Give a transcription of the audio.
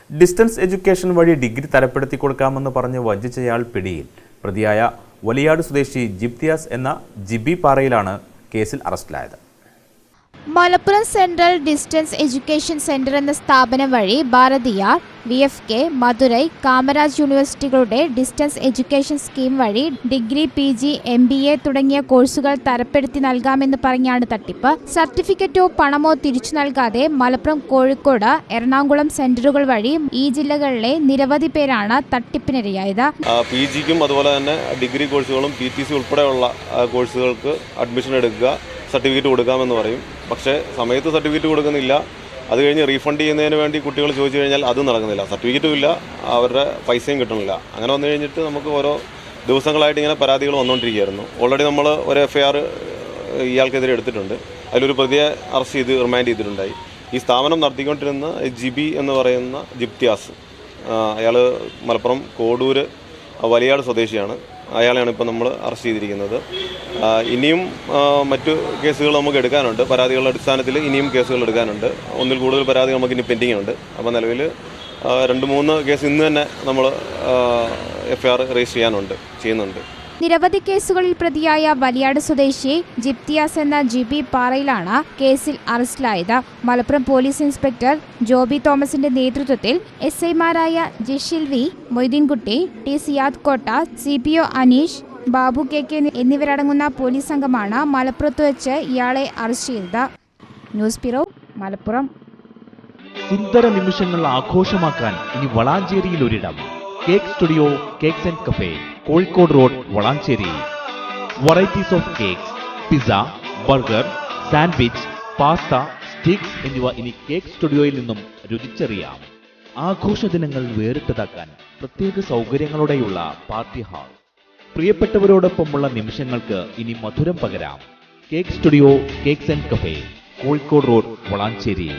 Distance education വഴി degree തരപ്പെടുത്തി കൊടുക്കാമെന്ന് പറഞ്ഞ് വഞ്ചിച്ചയാൾ പിടിയിൽ. പ്രതിയായ വലിയാട് സ്വദേശി ജിപ്തിയാസ് എന്ന ജിബി പാറയിലാണ് കേസിൽ അറസ്റ്റിലായത്. Malappuram central distance education centre എന്ന സ്ഥാപനം വഴി ഭാരതിയാർ, VFK, മധുരൈ, കാമരാജ് യൂണിവേഴ്സിറ്റികളുടെ ഡിസ്റ്റൻസ് എഡ്യൂക്കേഷൻ സ്കീം വഴി ഡിഗ്രി, PG, MBA തുടങ്ങിയ കോഴ്സുകൾ തരപ്പെടുത്തി നൽകാമെന്ന് പറഞ്ഞാണ് തട്ടിപ്പ്. സർട്ടിഫിക്കറ്റോ പണമോ തിരിച്ചു നൽകാതെ മലപ്പുറം, കോഴിക്കോട്, എറണാകുളം സെന്ററുകൾ വഴി ഈ ജില്ലകളിലെ നിരവധി പേരാണ് തട്ടിപ്പിനിരയായത്. PGക്കും അതുപോലെ തന്നെ ഡിഗ്രി കോഴ്സുകളും PTC ഉൾപ്പെടെയുള്ള കോഴ്സുകൾക്ക് അഡ്മിഷൻ എടുക്കുക, സർട്ടിഫിക്കറ്റ് കൊടുക്കാമെന്ന് പറയും. പക്ഷേ സമയത്ത് സർട്ടിഫിക്കറ്റ് കൊടുക്കുന്നില്ല. അത് കഴിഞ്ഞ് റീഫണ്ട് ചെയ്യുന്നതിന് വേണ്ടി കുട്ടികൾ ചോദിച്ചു കഴിഞ്ഞാൽ അതും നടക്കുന്നില്ല. സർട്ടിഫിക്കറ്റും ഇല്ല, അവരുടെ പൈസയും കിട്ടുന്നില്ല. അങ്ങനെ വന്നു കഴിഞ്ഞിട്ട് നമുക്ക് ഓരോ ദിവസങ്ങളായിട്ട് ഇങ്ങനെ പരാതികൾ വന്നുകൊണ്ടിരിക്കുകയായിരുന്നു. ഓൾറെഡി നമ്മൾ ഒരു FIR ഇയാൾക്കെതിരെ എടുത്തിട്ടുണ്ട്. അതിലൊരു പ്രതിയെ അറസ്റ്റ് ചെയ്ത് റിമാൻഡ് ചെയ്തിട്ടുണ്ടായി. ഈ സ്ഥാപനം നടത്തിക്കൊണ്ടിരുന്ന ജിബി എന്ന് പറയുന്ന ജിപ്തിയാസ്, അയാൾ മലപ്പുറം കോഡൂർ വലിയാട് സ്വദേശിയാണ്. അയാളെയാണ് ഇപ്പോൾ നമ്മൾ അറസ്റ്റ് ചെയ്തിരിക്കുന്നത്. ഇനിയും മറ്റു കേസുകൾ നമുക്ക് എടുക്കാനുണ്ട്. പരാതികളുടെ അടിസ്ഥാനത്തിൽ ഇനിയും കേസുകൾ എടുക്കാനുണ്ട്. ഒന്നിൽ കൂടുതൽ പരാതി നമുക്ക് ഇനി പെൻഡിങ് ഉണ്ട്. അപ്പോൾ നിലവിൽ 2-3 കേസ് ഇന്ന് തന്നെ നമ്മൾ FIR രജിസ്റ്റർ ചെയ്യുന്നുണ്ട്. നിരവധി കേസുകളിൽ പ്രതിയായ വലിയാട് സ്വദേശി ജിപ്തിയാസ് എന്ന ജിബി പാറയിലാണ് കേസിൽ അറസ്റ്റിലായത്. മലപ്പുറം പോലീസ് ഇൻസ്പെക്ടർ ജോബി തോമസിന്റെ നേതൃത്വത്തിൽ SI മാരായ ജിഷിൽ V, മൊയ്തീൻകുട്ടി, T സിയാദ് കോട്ട, CPO അനീഷ്, ബാബു KK എന്നിവരടങ്ങുന്ന പോലീസ് സംഘമാണ് മലപ്പുറത്ത് വെച്ച് ഇയാളെ അറസ്റ്റ് ചെയ്തത്. News bureau, Malappuram. സുന്ദര നിമിഷങ്ങൾ ആഘോഷമാക്കാൻ ഇനി വളാഞ്ചേരിയിൽ ഒരിടം. Cake studio cakes and cafe, Kozhikode road, Valanchery. Varieties of cakes, pizza, burger, sandwich, pasta, steaks എന്നിവ ഇനി കേക്ക് സ്റ്റുഡിയോയിൽ നിന്നും രുചിച്ചറിയാം. ആഘോഷ ദിനങ്ങൾ വേറിട്ടതാക്കാൻ പ്രത്യേക സൗകര്യങ്ങളോടെയുള്ള പാർട്ടി ഹാൾ. പ്രിയപ്പെട്ടവരോടൊപ്പമുള്ള നിമിഷങ്ങൾക്ക് ഇനി മധുരം പകരാം. Cake studio cakes and cafe, Kozhikode road, Valanchery.